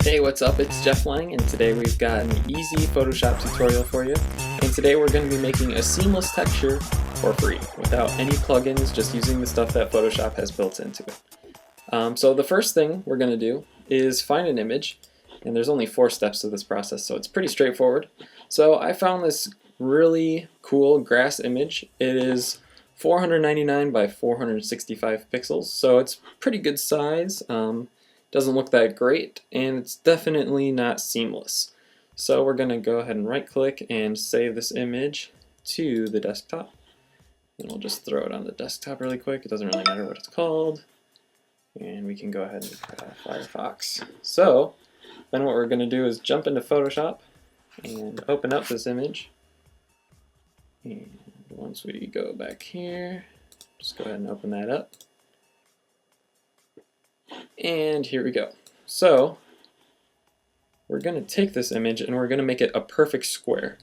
Hey, what's up? It's Jeff Lang, and today we've got an easy Photoshop tutorial for you. And today we're going to be making a seamless texture for free, without any plugins, just using the stuff that Photoshop has built into it. So the first thing we're going to do is find an image, and there's only 4 steps to this process, so it's pretty straightforward. So I found this really cool grass image. It is 499 by 465 pixels, so it's pretty good size. Doesn't look that great, and it's definitely not seamless. So we're going to go ahead and right click and save this image to the desktop. And we'll just throw it on the desktop really quick. It doesn't really matter what it's called. And we can go ahead and Firefox. So then what we're going to do is jump into Photoshop and open up this image. And once we go back here, just go ahead and open that up. And here we go. So we're going to take this image and we're going to make it a perfect square.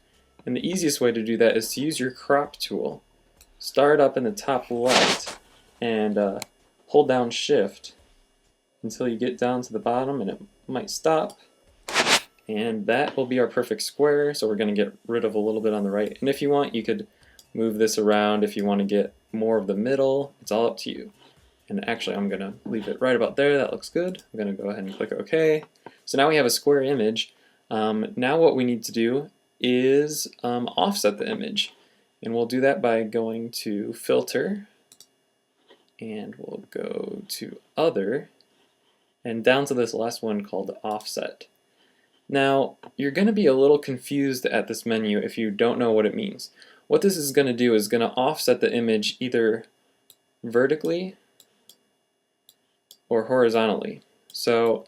And the easiest way to do that is to use your crop tool. Start up in the top left and hold down shift until you get down to the bottom, and it might stop. And that will be our perfect square. So we're going to get rid of a little bit on the right. And if you want, you could move this around if you want to get more of the middle. It's all up to you. And actually, I'm going to leave it right about there. That looks good. I'm going to go ahead and click OK. So now we have a square image. Now what we need to do is offset the image. And we'll do that by going to Filter, and we'll go to Other, and down to this last one called Offset. Now, you're going to be a little confused at this menu if you don't know what it means. What this is going to do is going to offset the image either vertically or horizontally. So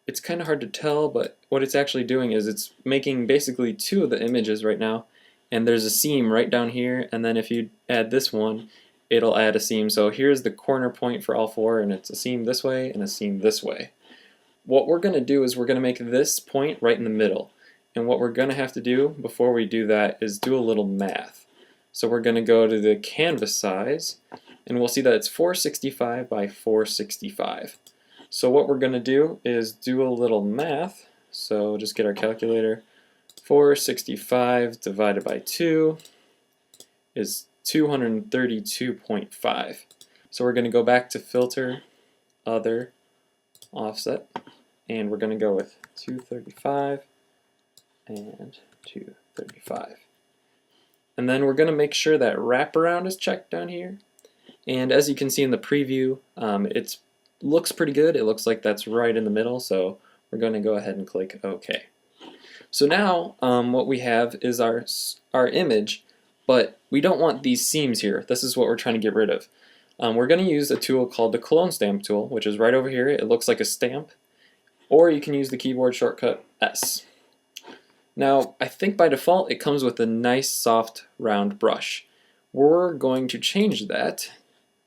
it's kind of hard to tell, but what it's actually doing is it's making basically 2 of the images right now, and there's a seam right down here, and then if you add this one, it'll add a seam. So here's the corner point for all 4, and it's a seam this way and a seam this way. What we're going to do is we're going to make this point right in the middle, and what we're going to have to do before we do that is do a little math. So we're going to go to the canvas size, and we'll see that it's 465 by 465. So what we're going to do is do a little math. So just get our calculator. 465 divided by 2 is 232.5. So we're going to go back to Filter, Other, Offset, and we're going to go with 235 and 235. And then we're going to make sure that wraparound is checked down here. And as you can see in the preview, it looks pretty good. It looks like that's right in the middle, so we're going to go ahead and click OK. So now what we have is our image, but we don't want these seams here. This is what we're trying to get rid of. We're going to use a tool called the Clone Stamp tool, which is right over here. It looks like a stamp, or you can use the keyboard shortcut S. Now, I think by default it comes with a nice soft round brush. We're going to change that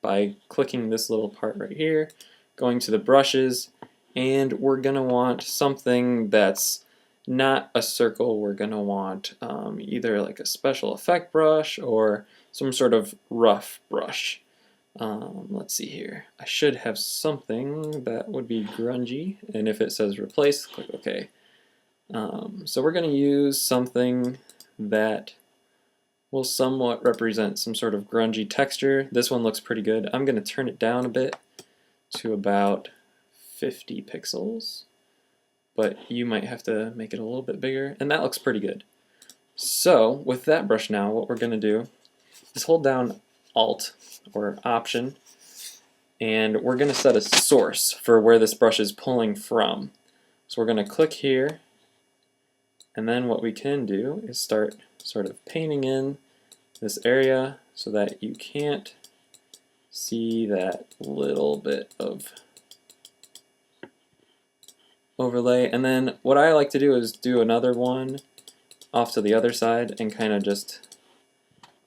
by clicking this little part right here, going to the brushes, and we're going to want something that's not a circle. We're going to want either like a special effect brush or some sort of rough brush. Let's see here. I should have something that would be grungy, and if it says replace, click OK. So we're going to use something that will somewhat represent some sort of grungy texture. This one looks pretty good. I'm going to turn it down a bit to about 50 pixels, but you might have to make it a little bit bigger, and that looks pretty good. So with that brush now, what we're going to do is hold down Alt or Option, and we're going to set a source for where this brush is pulling from. So we're going to click here, and then what we can do is start sort of painting in this area so that you can't see that little bit of overlay. And then what I like to do is do another one off to the other side and kind of just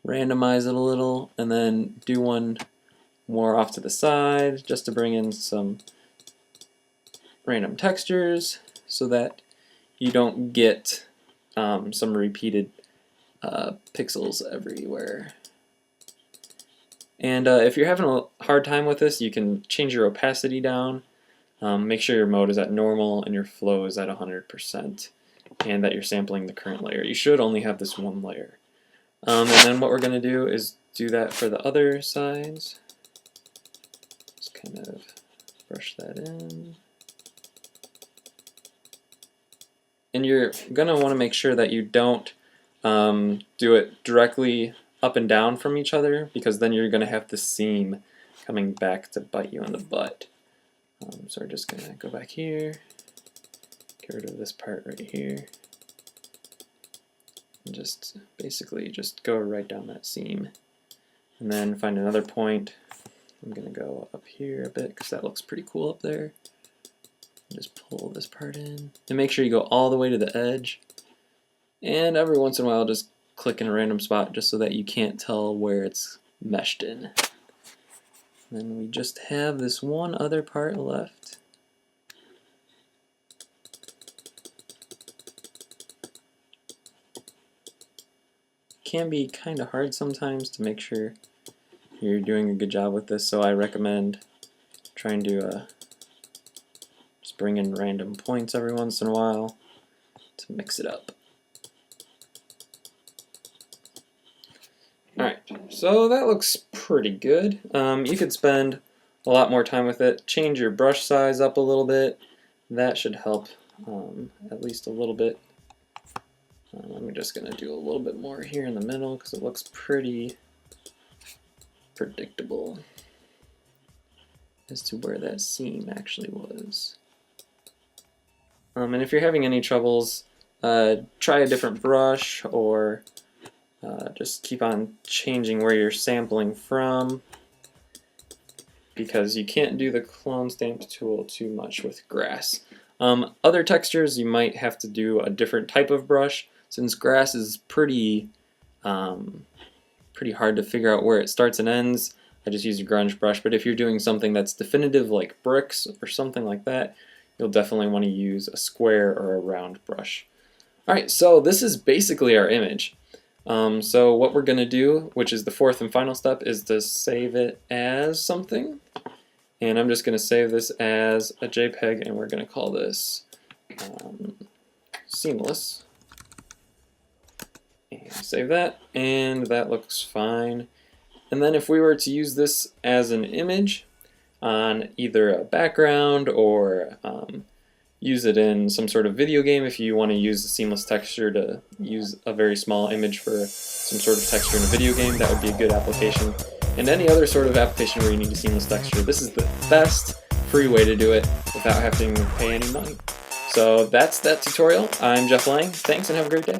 randomize it a little, and then do one more off to the side just to bring in some random textures so that you don't get some repeated pixels everywhere. And if you're having a hard time with this, you can change your opacity down. make sure your mode is at normal and your flow is at 100%, and that you're sampling the current layer. You should only have this one layer. And then what we're going to do is do that for the other sides. Just kind of brush that in. And you're going to want to make sure that you don't do it directly up and down from each other, because then you're going to have the seam coming back to bite you in the butt. So we're just going to go back here, get rid of this part right here, and just basically just go right down that seam. And then find another point. I'm going to go up here a bit because that looks pretty cool up there. Just pull this part in. And make sure you go all the way to the edge. And every once in a while just click in a random spot just so that you can't tell where it's meshed in. Then we just have this one other part left. Can be kind of hard sometimes to make sure you're doing a good job with this, so I recommend trying to just bring in random points every once in a while to mix it up. Alright, so that looks pretty good. You could spend a lot more time with it. Change your brush size up a little bit. That should help at least a little bit. I'm just going to do a little bit more here in the middle because it looks pretty predictable as to where that seam actually was. And if you're having any troubles, try a different brush, or just keep on changing where you're sampling from, because you can't do the clone stamp tool too much with grass. Other textures you might have to do a different type of brush. Since grass is pretty hard to figure out where it starts and ends, I just use a grunge brush. But if you're doing something that's definitive like bricks or something like that, you'll definitely want to use a square or a round brush. Alright, so this is basically our image. So what we're going to do, which is the fourth and final step, is to save it as something. And I'm just going to save this as a JPEG, and we're going to call this seamless. And save that, and that looks fine. And then if we were to use this as an image on either a background, or use it in some sort of video game, if you want to use the seamless texture to use a very small image for some sort of texture in a video game, that would be a good application. And any other sort of application where you need a seamless texture, this is the best free way to do it without having to pay any money. So that's that tutorial. I'm Jeff Lang. Thanks and have a great day.